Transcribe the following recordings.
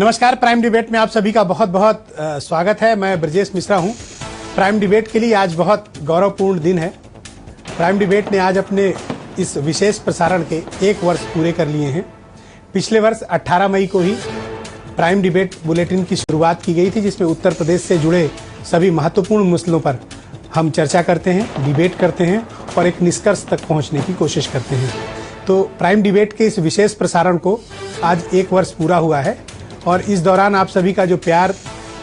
नमस्कार, prime debate में आप सभी का बहुत बहुत स्वागत है। मैं ब्रजेश मिश्रा हूं। प्राइम डिबेट के लिए आज बहुत गौरवपूर्ण दिन है। प्राइम डिबेट ने आज अपने इस विशेष प्रसारण के 1 वर्ष पूरे कर लिए हैं। पिछले वर्ष 18 मई को ही प्राइम डिबेट बुलेटिन की शुरुआत की गई थी, जिसमें उत्तर प्रदेश से जुड़े सभी महत्वपूर्ण मसलों पर हम चर्चा करते हैं, डिबेट करते हैं और एक निष्कर्ष तक पहुंचने की कोशिश करते हैं। तो प्राइम डिबेट के इस विशेष प्रसारण को आज 1 वर्ष पूरा हुआ है और इस दौरान आप सभी का जो प्यार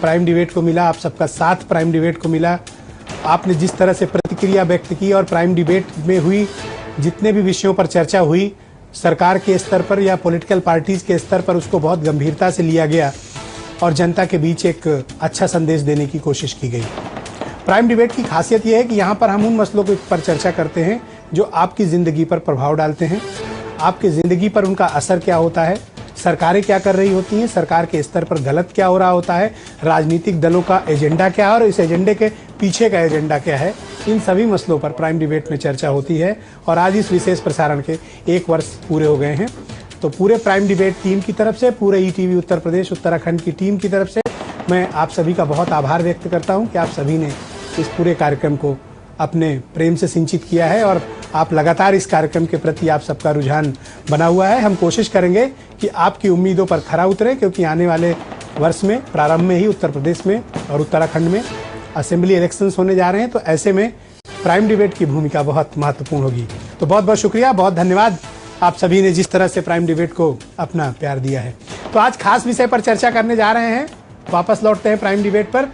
प्राइम डिबेट को मिला, आप सबका साथ प्राइम डिबेट को मिला, आपने जिस तरह से प्रतिक्रिया व्यक्त की और प्राइम डिबेट में हुई जितने भी विषयों पर चर्चा हुई, सरकार के स्तर पर या पॉलिटिकल पार्टीज के स्तर पर उसको बहुत गंभीरता से लिया गया और जनता के बीच एक अच्छा संदेश देने की कोशिश की गई। प्राइम डिबेट की खासियत यह है कि यहाँ पर हम उन मसलों के पर चर्चा करते हैं जो आपकी ज़िंदगी पर प्रभाव डालते हैं, आपकी ज़िंदगी पर उनका असर क्या होता है, सरकारें क्या कर रही होती हैं, सरकार के स्तर पर गलत क्या हो रहा होता है, राजनीतिक दलों का एजेंडा क्या है और इस एजेंडे के पीछे का एजेंडा क्या है, इन सभी मसलों पर प्राइम डिबेट में चर्चा होती है। और आज इस विशेष प्रसारण के 1 वर्ष पूरे हो गए हैं। तो पूरे प्राइम डिबेट टीम की तरफ से, पूरे ईटीवी उत्तर प्रदेश उत्तराखंड की टीम की तरफ से मैं आप सभी का बहुत आभार व्यक्त करता हूँ कि आप सभी ने इस पूरे कार्यक्रम को अपने प्रेम से सिंचित किया है और आप लगातार इस कार्यक्रम के प्रति आप सबका रुझान बना हुआ है। हम कोशिश करेंगे कि आपकी उम्मीदों पर खरा उतरे, क्योंकि आने वाले वर्ष में प्रारंभ में ही उत्तर प्रदेश में और उत्तराखंड में असेंबली इलेक्शंस होने जा रहे हैं। तो ऐसे में प्राइम डिबेट की भूमिका बहुत महत्वपूर्ण होगी। तो बहुत बहुत शुक्रिया, बहुत धन्यवाद आप सभी ने जिस तरह से प्राइम डिबेट को अपना प्यार दिया है। तो आज खास विषय पर चर्चा करने जा रहे हैं। वापस लौटते हैं प्राइम डिबेट पर।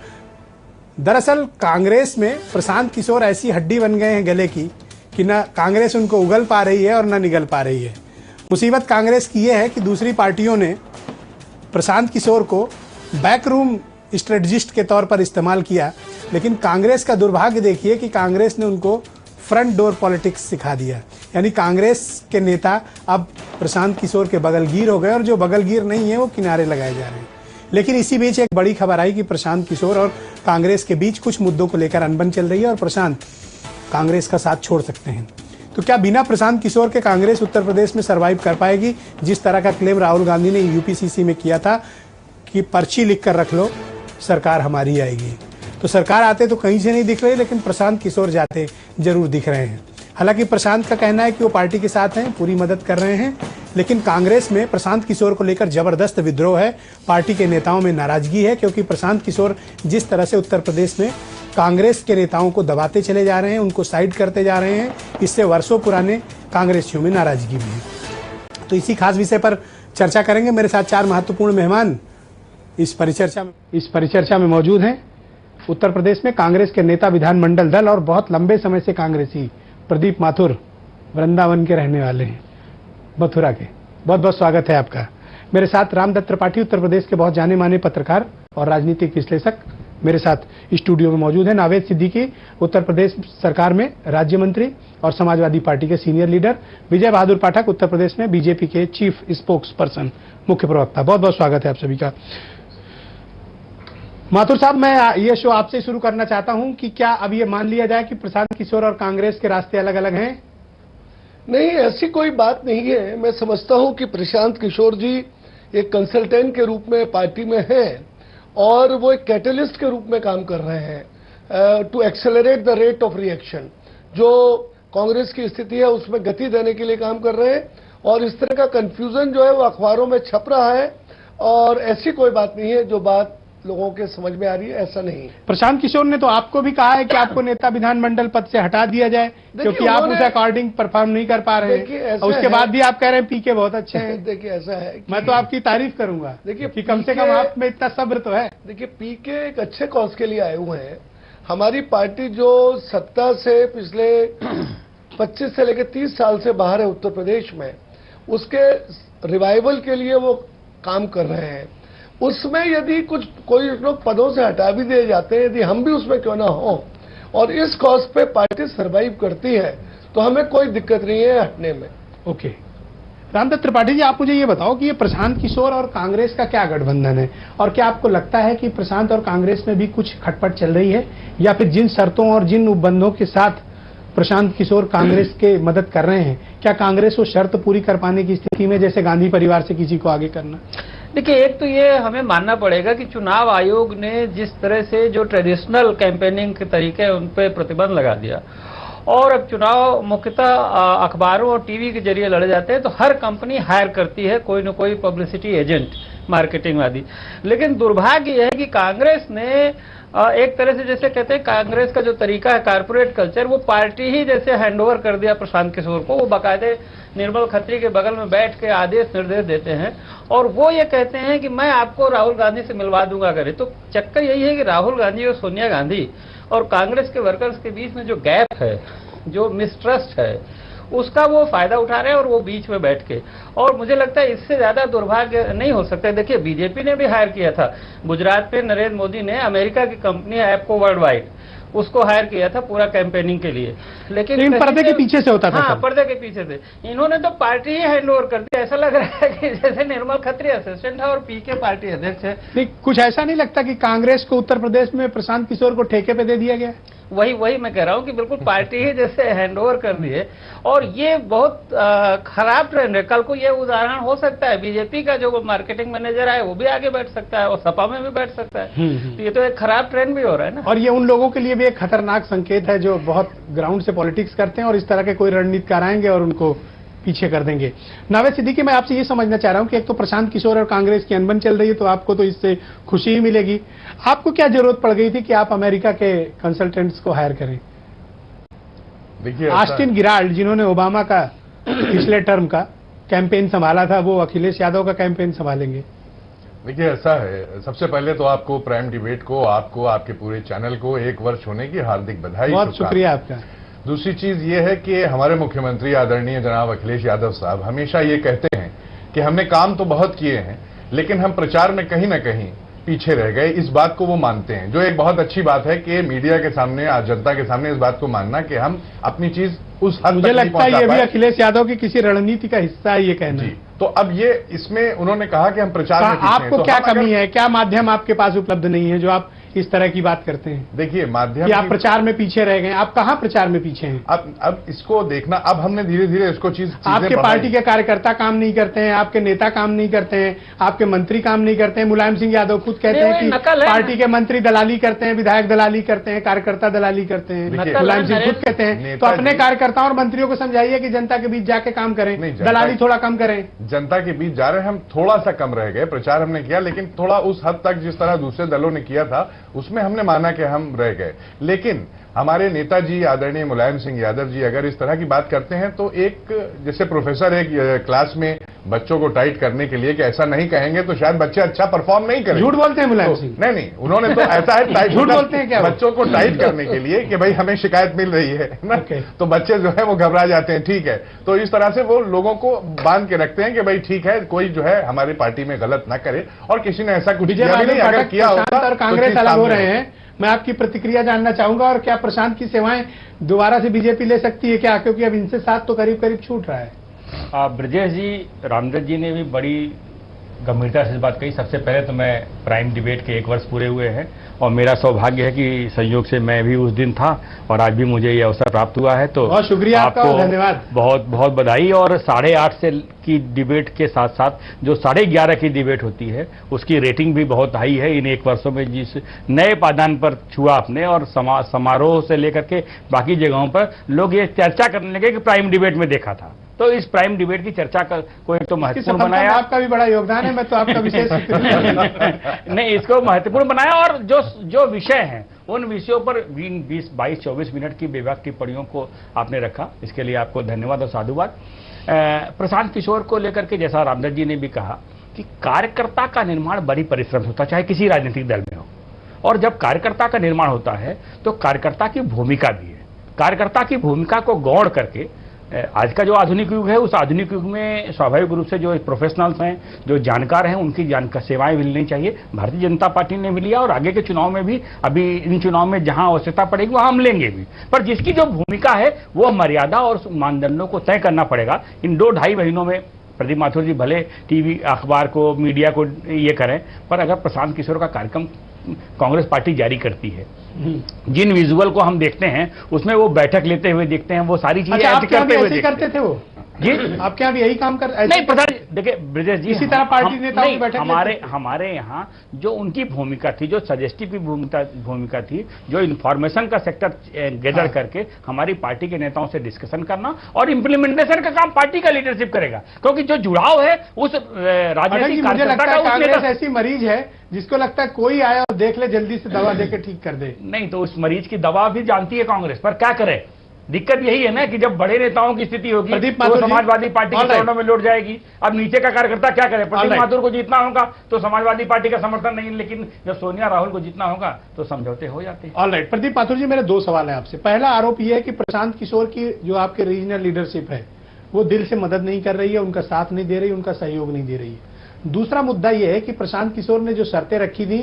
दरअसल कांग्रेस में प्रशांत किशोर ऐसी हड्डी बन गए हैं गले की कि ना कांग्रेस उनको उगल पा रही है और ना निगल पा रही है। मुसीबत कांग्रेस की यह है कि दूसरी पार्टियों ने प्रशांत किशोर को बैकरूम स्ट्रेटजिस्ट के तौर पर इस्तेमाल किया, लेकिन कांग्रेस का दुर्भाग्य देखिए कि कांग्रेस ने उनको फ्रंट डोर पॉलिटिक्स सिखा दिया। यानी कांग्रेस के नेता अब प्रशांत किशोर के बगलगीर हो गए और जो बगलगीर नहीं है वो किनारे लगाए जा रहे हैं। लेकिन इसी बीच एक बड़ी खबर आई कि प्रशांत किशोर और कांग्रेस के बीच कुछ मुद्दों को लेकर अनबन चल रही है और प्रशांत कांग्रेस का साथ छोड़ सकते हैं। तो क्या बिना प्रशांत किशोर के कांग्रेस उत्तर प्रदेश में सरवाइव कर पाएगी? जिस तरह का क्लेम राहुल गांधी ने यूपीसीसी में किया था कि पर्ची लिख कर रख लो, सरकार हमारी आएगी। तो सरकार आते तो कहीं से नहीं दिख रही, लेकिन प्रशांत किशोर जाते जरूर दिख रहे हैं। हालांकि प्रशांत का कहना है कि वो पार्टी के साथ हैं, पूरी मदद कर रहे हैं, लेकिन कांग्रेस में प्रशांत किशोर को लेकर जबरदस्त विद्रोह है। पार्टी के नेताओं में नाराजगी है, क्योंकि प्रशांत किशोर जिस तरह से उत्तर प्रदेश में कांग्रेस के नेताओं को दबाते चले जा रहे हैं, उनको साइड करते जा रहे हैं, इससे वर्षों पुराने कांग्रेसियों में नाराजगी भी है। तो इसी खास विषय पर चर्चा करेंगे। मेरे साथ 4 महत्वपूर्ण मेहमान इस परिचर्चा में मौजूद हैं। उत्तर प्रदेश में कांग्रेस के नेता, विधानमंडल दल और बहुत लंबे समय से कांग्रेसी प्रदीप माथुर, वृंदावन के रहने वाले हैं, मथुरा के। बहुत बहुत स्वागत है आपका। मेरे साथ रामदत्त त्रिपाठी, उत्तर प्रदेश के बहुत जाने माने पत्रकार और राजनीतिक विश्लेषक मेरे साथ स्टूडियो में मौजूद है। नावेद सिद्दीकी, उत्तर प्रदेश सरकार में राज्य मंत्री और समाजवादी पार्टी के सीनियर लीडर। विजय बहादुर पाठक, उत्तर प्रदेश में बीजेपी के चीफ स्पोक्स पर्सन, मुख्य प्रवक्ता। बहुत बहुत स्वागत है आप सभी का। माथुर साहब, मैं ये शो आपसे शुरू करना चाहता हूं कि क्या अब ये मान लिया जाए कि प्रशांत किशोर और कांग्रेस के रास्ते अलग अलग हैं? नहीं, ऐसी कोई बात नहीं है। मैं समझता हूं कि प्रशांत किशोर जी एक कंसल्टेंट के रूप में पार्टी में हैं और वो एक कैटलिस्ट के रूप में काम कर रहे हैं to accelerate the rate of reaction. जो कांग्रेस की स्थिति है उसमें गति देने के लिए काम कर रहे हैं और इस तरह का कंफ्यूजन जो है वो अखबारों में छप रहा है और ऐसी कोई बात नहीं है जो बात लोगों के समझ में आ रही है, ऐसा नहीं। प्रशांत किशोर ने तो आपको भी कहा है कि आपको नेता विधानमंडल पद से हटा दिया जाए, क्योंकि आप उस अकॉर्डिंग परफॉर्म नहीं कर पा रहे हैं। उसके बाद भी आप कह रहे हैं पीके बहुत अच्छे हैं। देखिए, ऐसा है, मैं तो आपकी तारीफ करूंगा। देखिए कि कम से कम आप में इतना सब्र तो है। देखिए, पीके एक अच्छे कॉज के लिए आए हुए हैं। हमारी पार्टी जो सत्ता से पिछले 25 से लेकर 30 साल से बाहर है उत्तर प्रदेश में, उसके रिवाइवल के लिए वो काम कर रहे हैं। उसमें यदि कोई लोग पदों से हटा भी दिए जाते हैं, यदि हम भी उसमें क्यों ना हो और इस कॉज पे पार्टी सरवाइव करती है, तो हमें कोई दिक्कत नहीं है हटने में। ओके, रामदत्त त्रिपाठी जी, आप मुझे ये बताओ कि ये प्रशांत किशोर और कांग्रेस का क्या गठबंधन है और क्या आपको लगता है कि प्रशांत और कांग्रेस में भी कुछ खटपट चल रही है, या फिर जिन शर्तों और जिन उपबंधों के साथ प्रशांत किशोर कांग्रेस के मदद कर रहे हैं, क्या कांग्रेस वो शर्त पूरी कर पाने की स्थिति में, जैसे गांधी परिवार से किसी को आगे करना? देखिए, एक तो ये हमें मानना पड़ेगा कि चुनाव आयोग ने जिस तरह से जो ट्रेडिशनल कैंपेनिंग के तरीके हैं उन पे प्रतिबंध लगा दिया, और अब चुनाव मुख्यतः अखबारों और टीवी के जरिए लड़े जाते हैं, तो हर कंपनी हायर करती है कोई न कोई पब्लिसिटी एजेंट, मार्केटिंग आदि। लेकिन दुर्भाग्य यह है कि कांग्रेस ने एक तरह से, जैसे कहते हैं कांग्रेस का जो तरीका है कारपोरेट कल्चर, वो पार्टी ही जैसे हैंडओवर कर दिया प्रशांत किशोर को। वो बाकायदे निर्मल खत्री के बगल में बैठ के आदेश निर्देश देते हैं और वो ये कहते हैं कि मैं आपको राहुल गांधी से मिलवा दूंगा करें। तो चक्कर यही है कि राहुल गांधी और सोनिया गांधी और कांग्रेस के वर्कर्स के बीच में जो गैप है, जो मिसट्रस्ट है, उसका वो फायदा उठा रहे हैं और वो बीच में बैठ के। और मुझे लगता है इससे ज्यादा दुर्भाग्य नहीं हो सकता। देखिए, बीजेपी ने भी हायर किया था गुजरात में, नरेंद्र मोदी ने अमेरिका की कंपनी ऐपको वर्ल्ड वाइड, उसको हायर किया था पूरा कैंपेनिंग के लिए। लेकिन पर्दे के पीछे से होता था। हाँ, पर्दे के पीछे से। इन्होंने तो पार्टी ही हैंड ओवर कर दी। ऐसा लग रहा है कि जैसे निर्मल खत्री असिस्टेंट है और पीके पार्टी अध्यक्ष है। नहीं, कुछ ऐसा नहीं लगता कि कांग्रेस को उत्तर प्रदेश में प्रशांत किशोर को ठेके पे दे दिया गया? वही मैं कह रहा हूं कि बिल्कुल पार्टी ही जैसे हैंडओवर कर दी है, और ये बहुत खराब ट्रेंड है। कल को ये उदाहरण हो सकता है, बीजेपी का जो मार्केटिंग मैनेजर है वो भी आगे बैठ सकता है और सपा में भी बैठ सकता है। तो ये तो एक खराब ट्रेंड भी हो रहा है ना। और ये उन लोगों के लिए भी एक खतरनाक संकेत है जो बहुत ग्राउंड से पॉलिटिक्स करते हैं और इस तरह के कोई रणनीतिकार आएंगे और उनको पीछे कर देंगे। नावेद सिद्दीकी, मैं आपसे ये समझना चाह रहा हूं कि एक तो प्रशांत किशोर और कांग्रेस की अनबन चल रही है, तो आपको तो इससे खुशी ही मिलेगी। आपको क्या जरूरत पड़ गई थी कि आप अमेरिका के कंसल्टेंट्स को हायर करें? देखिए, ऑस्टिन गिराल्ड, जिन्होंने ओबामा का पिछले टर्म का कैंपेन संभाला था, वो अखिलेश यादव का कैंपेन संभालेंगे। देखिए, ऐसा है, सबसे पहले तो आपको प्राइम डिबेट को, आपको, आपके पूरे चैनल को 1 वर्ष होने की हार्दिक बधाई। बहुत शुक्रिया आपका। दूसरी चीज ये है कि हमारे मुख्यमंत्री आदरणीय जनाब अखिलेश यादव साहब हमेशा ये कहते हैं कि हमने काम तो बहुत किए हैं, लेकिन हम प्रचार में कहीं ना कहीं पीछे रह गए। इस बात को वो मानते हैं, जो एक बहुत अच्छी बात है कि मीडिया के सामने, जनता के सामने इस बात को मानना कि हम अपनी चीज उस हद मुझे तक नहीं लगता है ये पहुंचा भी पाए। अखिलेश यादव की किसी रणनीति का हिस्सा है ये कहना। जी, तो अब ये इसमें उन्होंने कहा कि हम प्रचार में पीछे हैं। आपको तो क्या हम कमी है, क्या माध्यम आपके पास उपलब्ध नहीं है जो आप इस तरह की बात करते हैं? देखिए, माध्यम कि आप प्रचार में पीछे रह गए। आप कहां प्रचार में पीछे हैं? अब इसको देखना, अब हमने धीरे धीरे इसको आपके पार्टी के कार्यकर्ता काम नहीं करते हैं, आपके नेता काम नहीं करते हैं, आपके मंत्री काम नहीं करते हैं। मुलायम सिंह यादव खुद कहते हैं कि पार्टी के मंत्री दलाली करते हैं, विधायक दलाली करते हैं, कार्यकर्ता दलाली करते हैं। मुलायम सिंह खुद कहते हैं। तो अपने कार्यकर्ताओं और मंत्रियों को समझाइए कि जनता के बीच जाके काम करें, दलाली थोड़ा कम करें। जनता के बीच जा रहे हैं, हम थोड़ा सा कम रह गए। प्रचार हमने किया, लेकिन थोड़ा उस हद तक जिस तरह दूसरे दलों ने किया था उसमें हमने माना कि हम रह गए। लेकिन हमारे नेताजी आदरणीय मुलायम सिंह यादव जी अगर इस तरह की बात करते हैं तो एक जैसे प्रोफेसर एक क्लास में बच्चों को टाइट करने के लिए कि ऐसा नहीं कहेंगे तो शायद बच्चे अच्छा परफॉर्म नहीं करेंगे। झूठ बोलते हैं मुलायम सिंह? नहीं, उन्होंने तो ऐसा है टाइट झूठ बोलते हैं क्या बच्चों को टाइट करने के लिए कि भाई हमें शिकायत मिल रही है ना, तो बच्चे जो है वो घबरा जाते हैं। ठीक है, तो इस तरह से वो लोगों को बांध के रखते हैं कि भाई ठीक है, कोई जो है हमारी पार्टी में गलत ना करे, और किसी ने ऐसा कुछ किया भी नहीं। अगर किया होता और कांग्रेस अलग हो रहे हैं। मैं आपकी प्रतिक्रिया जानना चाहूंगा, और क्या प्रशांत की सेवाएं दोबारा से बीजेपी ले सकती है क्या? क्योंकि अब इनसे साथ तो करीब करीब छूट रहा है। ब्रजेश जी, रामदेव जी ने भी बड़ी गंभीरता से इस बात कही। सबसे पहले तो मैं प्राइम डिबेट के 1 वर्ष पूरे हुए हैं और मेरा सौभाग्य है कि संयोग से मैं भी उस दिन था और आज भी मुझे ये अवसर प्राप्त हुआ है। तो बहुत शुक्रिया आपका, धन्यवाद, बहुत बहुत बधाई। और 8:30 से की डिबेट के साथ साथ जो 11:30 की डिबेट होती है उसकी रेटिंग भी बहुत हाई है। इन 1 वर्षों में जिस नए पायदान पर छुआ आपने, और समारोह से लेकर के बाकी जगहों पर लोग ये चर्चा करने लगे कि प्राइम डिबेट में देखा था। तो इस प्राइम डिबेट की चर्चा को एक तो महत्वपूर्ण बनाया। आपका भी बड़ा योगदान है, मैं तो आपका विशेष नहीं, इसको महत्वपूर्ण बनाया, और जो विषय हैं उन विषयों पर 20, 22, 24 मिनट की बेबाक टिप्पणियों को आपने रखा, इसके लिए आपको धन्यवाद और साधुवाद। प्रशांत किशोर को लेकर के जैसा रामदेव जी ने भी कहा कि कार्यकर्ता का निर्माण बड़ी परिश्रम से होता है, चाहे किसी राजनीतिक दल में हो। और जब कार्यकर्ता का निर्माण होता है तो कार्यकर्ता की भूमिका भी है। कार्यकर्ता की भूमिका को गौड़ करके आज का जो आधुनिक युग है, उस आधुनिक युग में स्वाभाविक रूप से जो प्रोफेशनल्स हैं, जो जानकार हैं, उनकी सेवाएं मिलनी चाहिए। भारतीय जनता पार्टी ने भी लिया और आगे के चुनाव में भी, अभी इन चुनाव में जहां आवश्यकता पड़ेगी वहां हम लेंगे भी। पर जिसकी जो भूमिका है वो मर्यादा और मानदंडों को तय करना पड़ेगा। इन 2-2.5 महीनों में प्रदीप माथुर जी भले टीवी, अखबार को, मीडिया को ये करें, पर अगर प्रशांत किशोर का कार्यक्रम कांग्रेस पार्टी जारी करती है, जिन विजुअल को हम देखते हैं उसमें वो बैठक लेते हुए देखते हैं, वो सारी चीजें करते हुए करते थे वो। जी आपके यहाँ भी यही काम कर नहीं प्रधान जी, देखिए ब्रजेश जी, इसी तरह पार्टी नेताओं की बैठक हमारे यहाँ जो उनकी भूमिका थी, जो सजेस्टिव की भूमिका थी, जो इन्फॉर्मेशन का सेक्टर गैदर करके हमारी पार्टी के नेताओं से डिस्कशन करना और इम्प्लीमेंटेशन का काम पार्टी का लीडरशिप करेगा, क्योंकि जो जुड़ाव है उस राजनीतिक मुझे लगता है कांग्रेस कार्यकर्ता ऐसी मरीज है जिसको लगता है कोई आया और देख ले जल्दी से दवा देकर ठीक कर दे। नहीं तो उस मरीज की दवा भी जानती है कांग्रेस, पर क्या करे, दिक्कत यही है ना कि जब बड़े नेताओं की स्थिति होगी तो समाजवादी पार्टी के चरणों में लौट जाएगी। अब नीचे का कार्यकर्ता क्या करे, प्रदीप माथुर को जीतना होगा तो समाजवादी पार्टी का समर्थन नहीं, लेकिन जब सोनिया राहुल को जीतना होगा तो समझौते हो जाते हैं। ऑलराइट, प्रदीप माथुर जी, मेरे दो सवाल है आपसे। पहला आरोप यह है कि प्रशांत किशोर की जो आपके रीजनल लीडरशिप है वो दिल से मदद नहीं कर रही है, उनका साथ नहीं दे रही, उनका सहयोग नहीं दे रही है। दूसरा मुद्दा यह है कि प्रशांत किशोर ने जो शर्तें रखी थी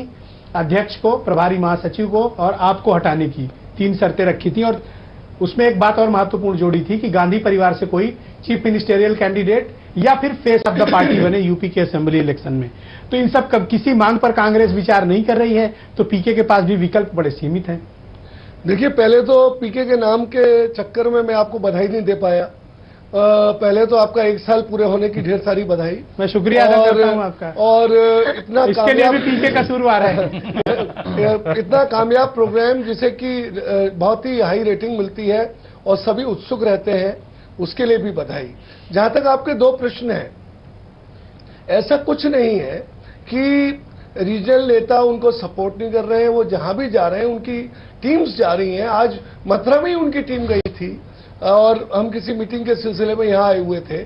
अध्यक्ष को, प्रभारी महासचिव को और आपको हटाने की 3 शर्तें रखी थी, और उसमें एक बात और महत्वपूर्ण जोड़ी थी कि गांधी परिवार से कोई चीफ मिनिस्टेरियल कैंडिडेट या फिर फेस ऑफ द पार्टी बने यूपी के असेंबली इलेक्शन में। तो इन सब किसी मांग पर कांग्रेस विचार नहीं कर रही है, तो पीके के पास भी विकल्प बड़े सीमित हैं। देखिए, पहले तो पीके के नाम के चक्कर में मैं आपको बधाई नहीं दे पाया। पहले तो आपका 1 साल पूरे होने की ढेर सारी बधाई। मैं शुक्रिया अदा करता हूं आपका। और इतना इसके लिए भी पीके कसूरवार है। इतना कामयाब प्रोग्राम जिसे कि बहुत ही हाई रेटिंग मिलती है और सभी उत्सुक रहते हैं, उसके लिए भी बधाई। जहां तक आपके 2 प्रश्न हैं, ऐसा कुछ नहीं है कि रीजनल नेता उनको सपोर्ट नहीं कर रहे हैं। वो जहां भी जा रहे हैं उनकी टीम्स जा रही हैं। आज मथुरा में ही उनकी टीम गई थी और हम किसी मीटिंग के सिलसिले में यहाँ आए हुए थे,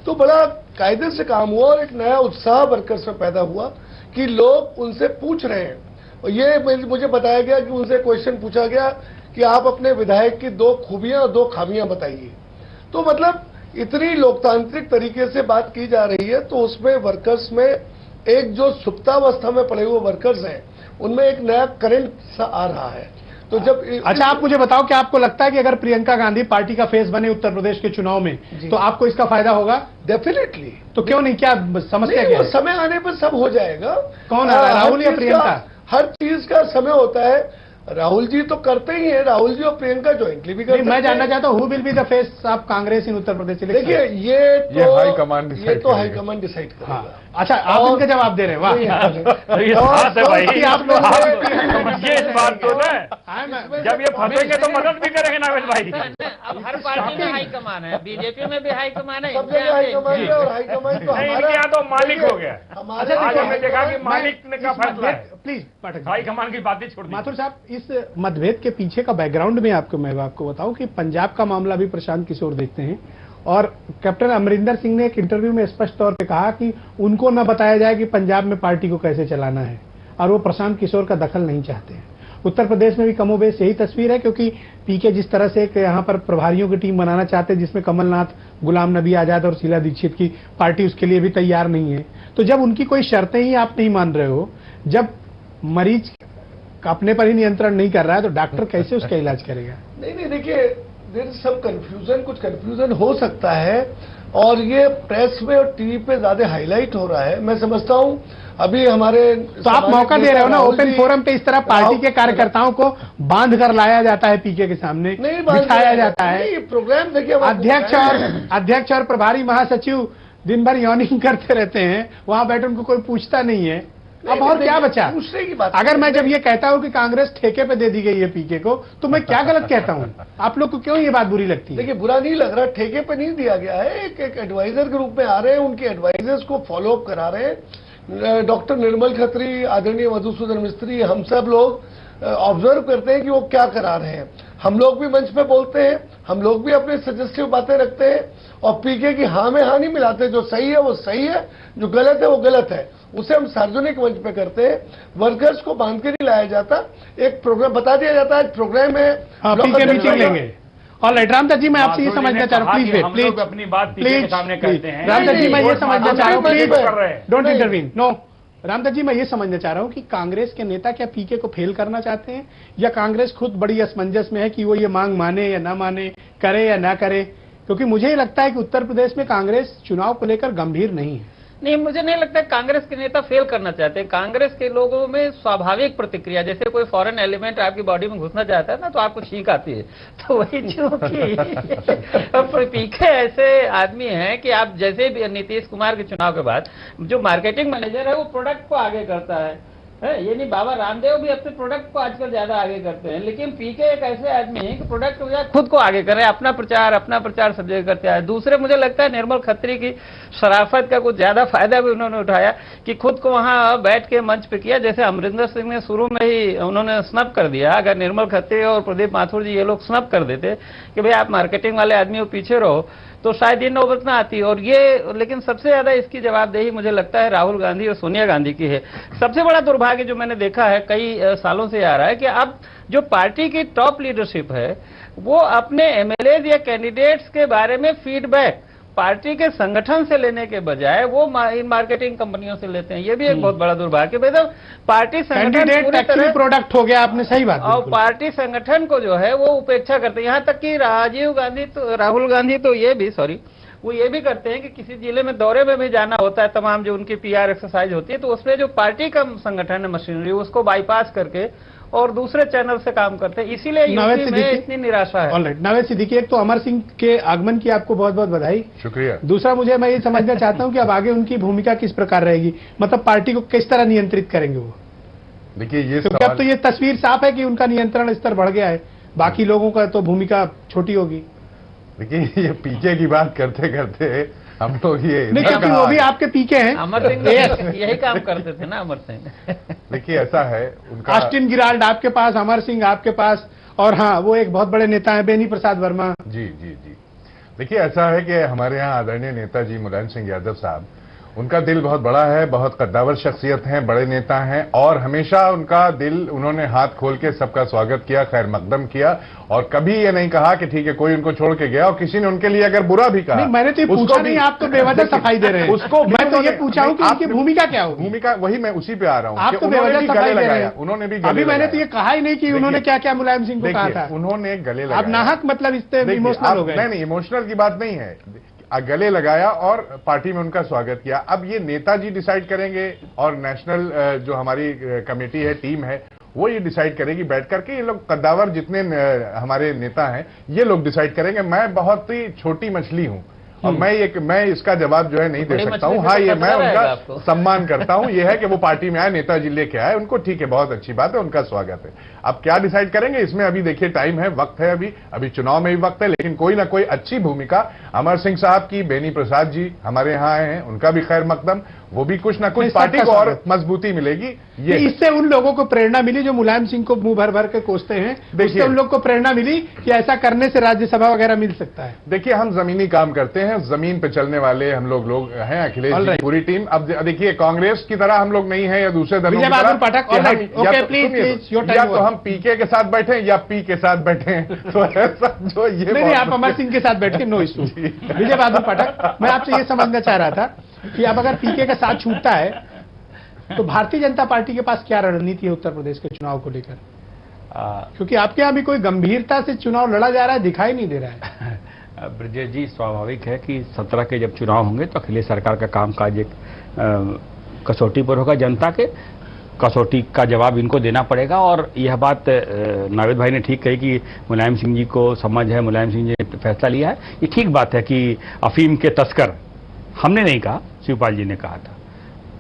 तो बड़ा कायदे से काम हुआ और एक नया उत्साह वर्कर्स में पैदा हुआ कि लोग उनसे पूछ रहे हैं। और ये मुझे बताया गया कि उनसे क्वेश्चन पूछा गया कि आप अपने विधायक की 2 खूबियां और 2 खामियां बताइए। तो मतलब इतनी लोकतांत्रिक तरीके से बात की जा रही है, तो उसमें वर्कर्स में एक जो सुप्तावस्था में पड़े हुए वर्कर्स हैं उनमें एक नया करंट सा आ रहा है। तो जब अच्छा, आप मुझे बताओ कि आपको लगता है कि अगर प्रियंका गांधी पार्टी का फेस बने उत्तर प्रदेश के चुनाव में तो आपको इसका फायदा होगा? डेफिनेटली। तो क्यों नहीं, क्या समस्या क्या है? समय आने पर सब हो जाएगा। कौन आ रहा है, राहुल या प्रियंका? हर चीज का समय होता है। राहुल जी तो करते ही हैं, राहुल जी और प्रियंका ज्वाइंटली भी करते हैं। मैं जानना चाहता हूँ, who will be the face of Congress in Uttar Pradesh? देखिए, ये हाईकमांड डिसाइड करेगा। अच्छा, आप इनका जवाब दे रहे हैं, वाह। आप लोग ये बात तो ना, जब ये फंसेंगे तो मदद भी करेंगे नावेद भाई। अब हर पार्टी में हाईकमान है, बीजेपी में भी हाईकमान है, सब जगह हाईकमान है। और हाईकमान तो इनके यहाँ तो मालिक हो गया। आज हमने देखा कि मालिक ने का फैसला है। प्लीज पाठक, हाईकमान की बातें छोड़ दी। माथुर साहब, इस मतभेद के पीछे का बैकग्राउंड में मैं आपको बताऊं कि पंजाब का मामला भी प्रशांत किशोर देखते हैं, और कैप्टन अमरिंदर सिंह ने एक इंटरव्यू में स्पष्ट तौर पे कहा कि उनको न बताया जाए कि पंजाब में पार्टी को कैसे चलाना है, और वो प्रशांत किशोर का दखल नहीं चाहते हैं। उत्तर प्रदेश में भी कमोबेश यही तस्वीर है, क्योंकि पीके जिस तरह से एक यहाँ पर प्रभारियों की टीम बनाना चाहते हैं जिसमें कमलनाथ, गुलाम नबी आजाद और शीला दीक्षित की पार्टी उसके लिए भी तैयार नहीं है। तो जब उनकी कोई शर्तें ही आप नहीं मान रहे हो, जब मरीज अपने पर ही नियंत्रण नहीं कर रहा है, तो डॉक्टर कैसे उसका इलाज करेगा? नहीं, देखिए, देयर इज सम कंफ्यूजन, कुछ कंफ्यूजन हो सकता है, और ये प्रेस में और टीवी पे ज्यादा हाईलाइट हो रहा है। मैं समझता हूं अभी हमारे तो आप मौका दे रहे हो ना, ओपन फोरम पे इस तरह पार्टी के कार्यकर्ताओं को बांध कर लाया जाता है, पीके के सामने बिठाया जाता है। प्रोग्राम देखिए, अध्यक्ष और प्रभारी महासचिव दिन भर यॉर्निंग करते रहते हैं, वहां बैठे उनको कोई पूछता नहीं है। अब और क्या बचा पूछने की बात? अगर मैं जब ये कहता हूं कि कांग्रेस ठेके पे दे दी गई है पीके को, तो मैं क्या गलत कहता हूं? आप लोग को क्यों ये बात बुरी लगती है? देखिए, बुरा नहीं लग रहा, ठेके पे नहीं दिया गया है। एक एडवाइजर के रूप में आ रहे हैं, उनके एडवाइजर्स को फॉलो अप करा रहे हैं। डॉक्टर निर्मल खत्री, आदरणीय मधुसूदन मिस्त्री, हम सब लोग ऑब्जर्व करते हैं कि वो क्या करा रहे हैं। हम लोग भी मंच पे बोलते हैं, हम लोग भी अपने सजेस्टिव बातें रखते हैं, और पीके की हाँ में हाँ नहीं मिलाते। जो सही है वो सही है, जो गलत है वो गलत है, उसे हम सार्वजनिक मंच पे करते हैं। वर्कर्स को बांध के नहीं लाया जाता, एक प्रोग्राम बता दिया जाता है, प्रोग्राम है, पीके मीटिंग लेंगे। और रामदास जी, मैं आपसे ये समझना चाह रहा हूँ, प्लीज अपनी बात प्लीज सामने करते हैं। रामदास जी, मैं ये समझना चाह रहा हूँ, please don't intervene. No, Ramdas ji, मैं ये समझना चाह रहा हूँ कि कांग्रेस के नेता क्या पीके को फेल करना चाहते हैं, या कांग्रेस खुद बड़ी असमंजस में है कि वो ये मांग माने या ना माने, करे या ना करे? क्योंकि मुझे ये लगता है कि उत्तर प्रदेश में कांग्रेस चुनाव को लेकर गंभीर नहीं है। नहीं, मुझे नहीं लगता कांग्रेस के नेता फेल करना चाहते हैं। कांग्रेस के लोगों में स्वाभाविक प्रतिक्रिया, जैसे कोई फॉरेन एलिमेंट आपकी बॉडी में घुसना चाहता है ना, तो आपको छींक आती है। तो वही कि पीके ऐसे आदमी हैं कि आप जैसे भी नीतीश कुमार के चुनाव के बाद जो मार्केटिंग मैनेजर है वो प्रोडक्ट को आगे करता है। ये नहीं, बाबा रामदेव भी अपने प्रोडक्ट को आजकल ज्यादा आगे करते हैं, लेकिन पीके एक ऐसे आदमी है कि प्रोडक्ट को खुद को आगे करे, अपना प्रचार सब जगह करते हैं। दूसरे मुझे लगता है निर्मल खत्री की शराफत का कुछ ज्यादा फायदा भी उन्होंने उठाया कि खुद को वहां बैठ के मंच पे किया। जैसे अमरिंदर सिंह ने शुरू में ही उन्होंने स्नब कर दिया। अगर निर्मल खत्री और प्रदीप माथुर जी ये लोग स्नब कर देते कि भाई आप मार्केटिंग वाले आदमी को पीछे रहो, तो शायद ये नौबत ना आती। और ये, लेकिन सबसे ज्यादा इसकी जवाबदेही मुझे लगता है राहुल गांधी और सोनिया गांधी की है। सबसे बड़ा दुर्भाग्य जो मैंने देखा है कई सालों से आ रहा है कि अब जो पार्टी की टॉप लीडरशिप है वो अपने एमएलए या कैंडिडेट्स के बारे में फीडबैक पार्टी के संगठन से लेने के बजाय वो इन मार्केटिंग कंपनियों से लेते हैं। ये भी एक बहुत बड़ा दुर्भाग्य है। तो पार्टी संगठन पूरी तरह प्रोडक्ट हो गया, आपने सही बात। और पार्टी संगठन को जो है वो उपेक्षा करते हैं। यहाँ तक कि राहुल गांधी तो ये भी वो ये भी करते हैं कि किसी जिले में दौरे में भी जाना होता है, तमाम जो उनकी पीआर एक्सरसाइज होती है, तो उसमें जो पार्टी का संगठन है मशीनरी उसको बाईपास करके और दूसरे चैनल से काम करते हैं। इसीलिए यूपी में इतनी निराशा है। ऑलराइट, नावेद सिद्दीकी, एक तो अमर सिंह के आगमन की आपको बहुत बहुत बधाई, शुक्रिया। दूसरा मैं ये समझना चाहता हूं कि अब आगे उनकी भूमिका किस प्रकार रहेगी, मतलब पार्टी को किस तरह नियंत्रित करेंगे वो। देखिए ये तो अब तो ये तस्वीर साफ है कि उनका नियंत्रण स्तर बढ़ गया है, बाकी लोगों का तो भूमिका छोटी होगी। देखिए ये पीके की बात करते करते हम लोग ये नहीं, क्योंकि वो भी आपके पीके हैं। अमर सिंह यही काम करते थे ना, अमर सिंह। देखिए ऐसा है उनका, ऑस्टिन गिराल्ड आपके पास, अमर सिंह आपके पास, और हाँ वो एक बहुत बड़े नेता है बेनी प्रसाद वर्मा। जी जी जी। देखिए ऐसा है कि हमारे यहाँ आदरणीय नेताजी मुलायम सिंह यादव साहब, उनका दिल बहुत बड़ा है, बहुत कद्दावर शख्सियत हैं, बड़े नेता हैं, और हमेशा उनका दिल, उन्होंने हाथ खोल के सबका स्वागत किया, खैर मकदम किया, और कभी ये नहीं कहा कि ठीक है कोई उनको छोड़ के गया, और किसी ने उनके लिए अगर बुरा भी कहा। नहीं, मैंने तो ये पूछा नहीं, आप तो बेवजह सफाई दे रहे हैं। उसको मैं तो ये पूछा हूं कि उनकी भूमिका क्या होगी। भूमिका वही मैं उसी पे आ रहा हूँ। आप तो बेवजह सफाई दे रहे हैं। उन्होंने भी अभी मैंने तो ये कहा ही नहीं कि उन्होंने क्या क्या मुलायम सिंह को कहा था। उन्होंने गले लगाया। आप नाहक मतलब इससे इमोशनल हो गए। नहीं, इमोशनल की बात नहीं है, गले लगाया और पार्टी में उनका स्वागत किया। अब ये नेताजी डिसाइड करेंगे और नेशनल जो हमारी कमेटी है, टीम है, वो ये डिसाइड करेगी बैठ करके। ये लोग कद्दावर जितने हमारे नेता हैं ये लोग डिसाइड करेंगे। मैं बहुत ही छोटी मछली हूं और मैं इसका जवाब जो है नहीं दे सकता हूं। हाँ, ये मैं उनका सम्मान करता हूं। ये है कि वो पार्टी में आए, नेताजी लेके आए उनको, ठीक है, बहुत अच्छी बात है, उनका स्वागत है। अब क्या डिसाइड करेंगे इसमें अभी देखिए टाइम है, वक्त है, अभी चुनाव में भी वक्त है, लेकिन कोई ना कोई अच्छी भूमिका अमर सिंह साहब की, बेनी प्रसाद जी हमारे यहाँ आए हैं, उनका भी खैर मकदम, वो भी कुछ ना कुछ पार्टी को और मजबूती मिलेगी। ये इससे उन लोगों को प्रेरणा मिली जो मुलायम सिंह को मुंह भर भर के कोसते हैं, इससे उन लोग को प्रेरणा मिली कि ऐसा करने से राज्यसभा वगैरह मिल सकता है। देखिए हम जमीनी काम करते हैं, जमीन पे चलने वाले हम लोग हैं, अखिलेश जी पूरी टीम। अब देखिए कांग्रेस की तरह हम लोग नहीं है या दूसरे दलों की तरह, या तो हम पीके के साथ बैठे या पी के साथ बैठे, तो ऐसा जो ये नहीं, आप अमर सिंह के साथ बैठ के नो इशू। विजय बहादुर पाठक, मैं आपसे ये समझना चाह रहा था कि अब अगर पीके का साथ छूटता है तो भारतीय जनता पार्टी के पास क्या रणनीति है उत्तर प्रदेश के चुनाव को लेकर, क्योंकि आपके यहाँ भी कोई गंभीरता से चुनाव लड़ा जा रहा है, दिखाई नहीं दे रहा है। ब्रजेश जी, स्वाभाविक है कि 17 के जब चुनाव होंगे तो अखिलेश सरकार का कामकाज एक कसौटी पर होगा। जनता के कसौटी का जवाब इनको देना पड़ेगा। और यह बात नावेद भाई ने ठीक कही कि मुलायम सिंह जी को समझ है, मुलायम सिंह जी ने फैसला लिया है। ये ठीक बात है कि अफीम के तस्कर, हमने नहीं कहा, शिवपाल जी ने कहा था,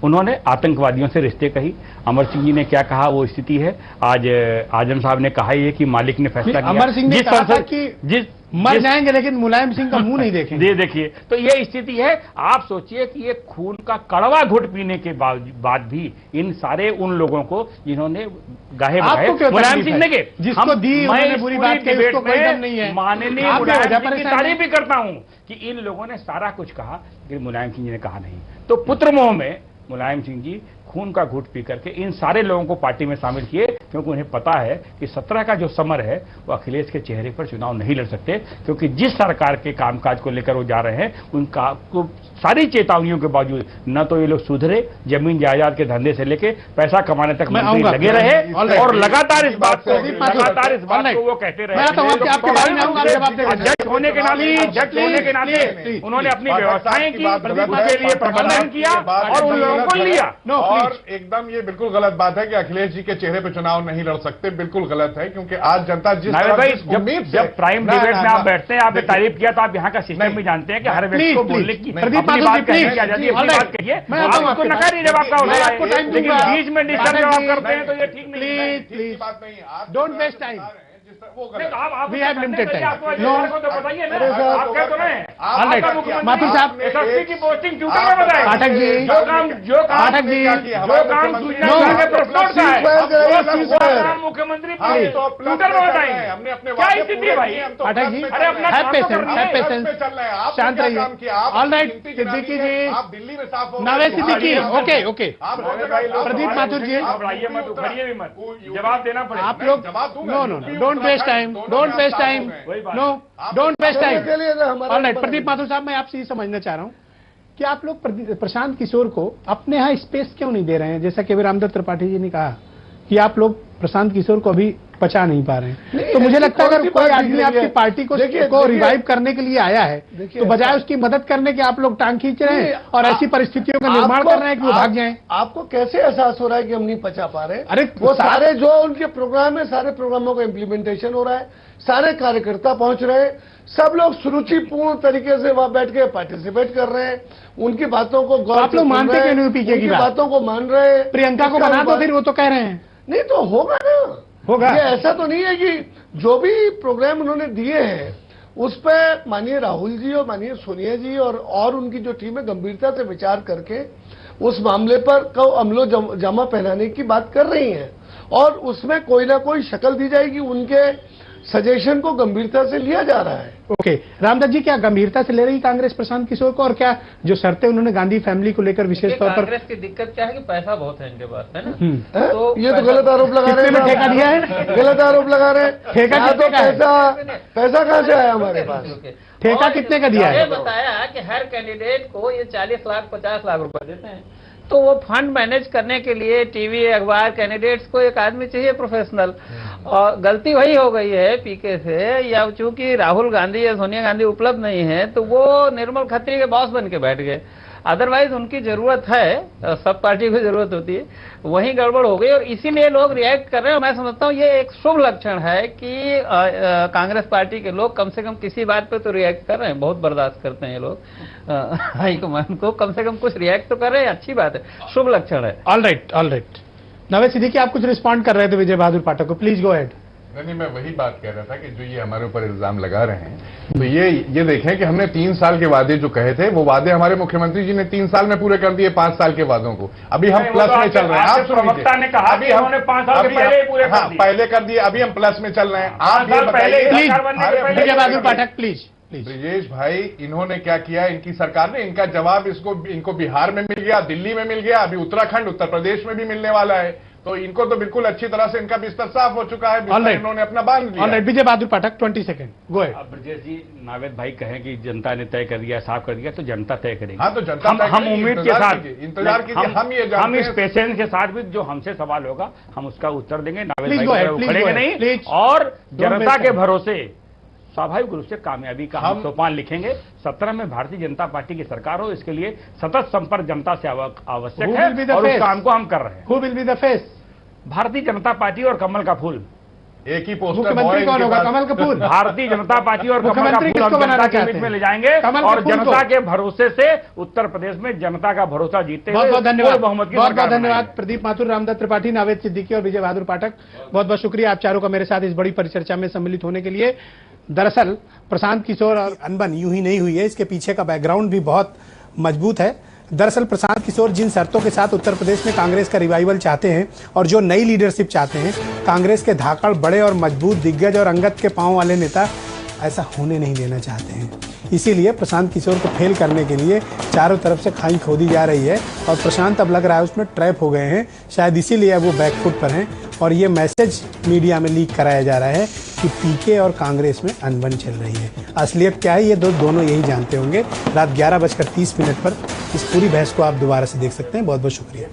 उन्होंने आतंकवादियों से रिश्ते कही। अमर सिंह जी ने क्या कहा वो स्थिति है। आज आजम साहब ने कहा ही है कि मालिक ने फैसला किया। अमर सिंह ने कहा था कि मर जाएंगे लेकिन मुलायम सिंह का मुंह नहीं देखेंगे। देखिए, तो ये स्थिति है। आप सोचिए कि ये खून का कड़वा घुट पीने के बाद भी इन सारे उन लोगों को जिन्होंने गाहे बढ़ाए, मुलायम सिंह ने जिसको दी उन्होंने बुरी बात कही, उसको कोई दम नहीं है। माननीय मुलायम सिंह की तारीफ भी करता हूं कि इन लोगों ने सारा कुछ कहा लेकिन मुलायम सिंह जी ने कहा नहीं। तो पुत्र मोह में मुलायम सिंह जी खून का घूंट पी करके इन सारे लोगों को पार्टी में शामिल किए, क्योंकि उन्हें पता है कि 17 का जो समर है वो अखिलेश के चेहरे पर चुनाव नहीं लड़ सकते, क्योंकि जिस सरकार के कामकाज को लेकर वो जा रहे हैं उनका को सारी चेतावनियों के बावजूद न तो ये लोग सुधरे, जमीन जायदाद के धंधे से लेके पैसा कमाने तक मंत्री लगे रहे और लगातार इस बात को वो कहते रहे। अध्यक्ष होने के नाते उन्होंने अपनी व्यवस्थाएं की, उनके लिए प्रबंधन किया और उन लोगों को लिया। और एकदम ये बिल्कुल गलत बात है कि अखिलेश जी के चेहरे पर चुनाव नहीं लड़ सकते, बिल्कुल गलत है, क्योंकि आज जनता जिस जब प्राइम डिबेट में आप बैठते हैं, आपने तारीफ किया तो आप यहाँ का सिस्टम भी जानते हैं कि हर व्यक्ति को बोलने की अपनी बात कहने की आजादी, अपनी बात कहिए, आप उसको नकारिए जब आपका होना है, लेकिन बीच में डिस्टर्ब जब आप करते हैं तो ये ठीक नहीं है। प्लीज बात नहीं है, don't waste time, we have limited time. No बताइए ना, आप क्या तो नहीं माथुर साहब एसएसपी की पोस्टिंग ट्विटर में बताएं। पाठक जी, जो काम मुख्यमंत्री ट्विटर में बताएंगे। हमने अपने क्या स्थिति भाई पाठक जी, अरे अपना हैव पेशेंस, शांत रहिए। ऑल राइट सिद्दीकी जी, आप दिल्ली में साफ नवेद सिद्दीकी, ओके प्रदीप माथुर जी, आप आइए मत, उखड़िए भी मत, जवाब देना पड़ेगा। आप लोग no don't waste time, don't waste time, no don't waste time. All right Pradeep Mathur sahab, मैं आपसे ये समझना चाह रहा हूँ कि आप लोग प्रशांत किशोर को अपने यहाँ स्पेस क्यों नहीं दे रहे हैं? जैसा कि रामदत्त त्रिपाठी जी ने कहा कि आप लोग प्रशांत किशोर को अभी पचा नहीं पा रहे हैं, तो मुझे लगता है अगर कोई आदमी आपकी पार्टी को रिवाइव करने के लिए आया है तो बजाय उसकी मदद करने के आप लोग टांग खींच रहे हैं और ऐसी परिस्थितियों का निर्माण कर रहे हैं कि वो भाग जाएं। आपको कैसे एहसास हो रहा है कि हम नहीं पचा पा रहे? अरे वो सारे जो उनके प्रोग्राम है, सारे प्रोग्रामों का इम्प्लीमेंटेशन हो रहा है, सारे कार्यकर्ता पहुंच रहे हैं, सब लोग सुरुचिपूर्ण तरीके से वहां बैठ के पार्टिसिपेट कर रहे हैं, उनकी बातों को गौर आप लोग मानते क्यों नहीं पीछे की बातों को मान रहे हैं? प्रियंका को बना दो फिर, वो तो कह रहे हैं नहीं तो होगा ना, होगा। ये ऐसा तो नहीं है कि जो भी प्रोग्राम उन्होंने दिए हैं उस पर माननीय राहुल जी और माननीय सोनिया जी और उनकी जो टीम है गंभीरता से विचार करके उस मामले पर अमलो जमा पहनाने की बात कर रही हैं और उसमें कोई ना कोई शक्ल दी जाएगी, उनके सजेशन को गंभीरता से लिया जा रहा है। ओके रामदत्त जी, क्या गंभीरता से ले रही कांग्रेस प्रशांत किशोर को, और क्या जो शर्तें उन्होंने गांधी फैमिली को लेकर विशेष तौर पर? कांग्रेस की दिक्कत क्या है कि पैसा बहुत है इनके पास, है ना? तो ये तो गलत आरोप लगा रहे हैं, ठेका दिया है, गलत आरोप लगा रहे हैं। ठेका कितने का है? पैसा कहाँ से आया हमारे पास? ठेका कितने का दिया है? ये बताया कि हर कैंडिडेट को ये 40 लाख 50 लाख रुपए देते हैं, तो वो फंड मैनेज करने के लिए टीवी अखबार कैंडिडेट्स को एक आदमी चाहिए प्रोफेशनल, और गलती वही हो गई है पीके से, या चूंकि राहुल गांधी या सोनिया गांधी उपलब्ध नहीं है तो वो निर्मल खत्री के बॉस बन के बैठ गए। अदरवाइज उनकी जरूरत है, सब पार्टी को जरूरत होती है, वहीं गड़बड़ हो गई और इसीलिए लोग रिएक्ट कर रहे हैं। मैं समझता हूँ ये एक शुभ लक्षण है कि कांग्रेस पार्टी के लोग कम से कम किसी बात पे तो रिएक्ट कर रहे हैं, बहुत बर्दाश्त करते हैं ये लोग हाईकमान को, कम से कम कुछ रिएक्ट तो कर रहे हैं, अच्छी बात है, शुभ लक्षण है। ऑल राइट नवेद सिद्दीकी, आप कुछ रिस्पॉन्ड कर रहे थे विजय बहादुर पाठक को, प्लीज गो अहेड। नहीं, मैं वही बात कह रहा था कि जो ये हमारे ऊपर इल्जाम लगा रहे हैं, तो ये देखें कि हमने 3 साल के वादे जो कहे थे, वो वादे हमारे मुख्यमंत्री जी ने 3 साल में पूरे कर दिए 5 साल के वादों को। अभी हम प्लस में चल रहे हैं। आप प्रवक्ता ने कहा अभी हमने 5 साल के पहले पूरे कर दिए। पहले कर दिए, अभी हम प्लस में चल रहे हैं। आप ये बताइए विजय बहादुर पाठक प्लीज। ब्रिजेश भाई, इन्होंने क्या किया? इनकी सरकार ने, इनका जवाब इनको बिहार में मिल गया, दिल्ली में मिल गया, अभी उत्तराखंड उत्तर प्रदेश में भी मिलने वाला है, तो इनको तो बिल्कुल अच्छी तरह से इनका बिस्तर साफ हो चुका है, इन्होंने अपना बांध लिया। Vijay Bahadur Pathak 20 second go ahead. अब ब्रजेश जी, नावेद भाई कहें कि जनता ने तय कर दिया, साफ कर दिया, तो जनता तय करेगी। हाँ, तो जनता हम उम्मीद के साथ इंतजार कीजिए, हम इस पेशेंस के साथ भी जो हमसे सवाल होगा हम उसका उत्तर देंगे। नावेद भाई उखड़ेंगे नहीं और जनता के भरोसे स्वाभाविक रूप से कामयाबी का हम सोपान लिखेंगे। 17 में भारतीय जनता पार्टी की सरकार हो, इसके लिए सतत संपर्क जनता से आवश्यक है और उस काम को हम कर रहे हैं। Who will be the face? Bharatiya Janata party और कमल का फूल, एक ही पोस्टर। मुख्यमंत्री कौन होगा? कमल का फूल। भारतीय जनता पार्टी और कमल का फूल हम जनता के बीच में ले जाएंगे और जनता के भरोसे से उत्तर प्रदेश में जनता का भरोसा जीतते हुए बहुत धन्यवाद, बहुमत की बहुत धन्यवाद प्रदीप माथुर, रामदत्त त्रिपाठी, नावेद सिद्दीकी और विजय बहादुर पाठक। बहुत बहुत शुक्रिया आप चारों का मेरे साथ इस बड़ी परिचर्चा में सम्मिलित होने के लिए। दरअसल प्रशांत किशोर और अनबन यूं ही नहीं हुई है, इसके पीछे का बैकग्राउंड भी बहुत मजबूत है। दरअसल प्रशांत किशोर जिन शर्तों के साथ उत्तर प्रदेश में कांग्रेस का रिवाइवल चाहते हैं और जो नई लीडरशिप चाहते हैं, कांग्रेस के धाकड़ बड़े और मजबूत दिग्गज और अंगत के पांव वाले नेता ऐसा होने नहीं देना चाहते हैं। इसीलिए प्रशांत किशोर को फेल करने के लिए चारों तरफ से खाई खोदी जा रही है और प्रशांत अब लग रहा है उसमें ट्रैप हो गए हैं, शायद इसीलिए वो बैकफुट पर हैं और ये मैसेज मीडिया में लीक कराया जा रहा है कि पीके और कांग्रेस में अनबन चल रही है। असलियत क्या है ये दोनों यही जानते होंगे। रात 11:30 पर इस पूरी बहस को आप दोबारा से देख सकते हैं। बहुत बहुत शुक्रिया।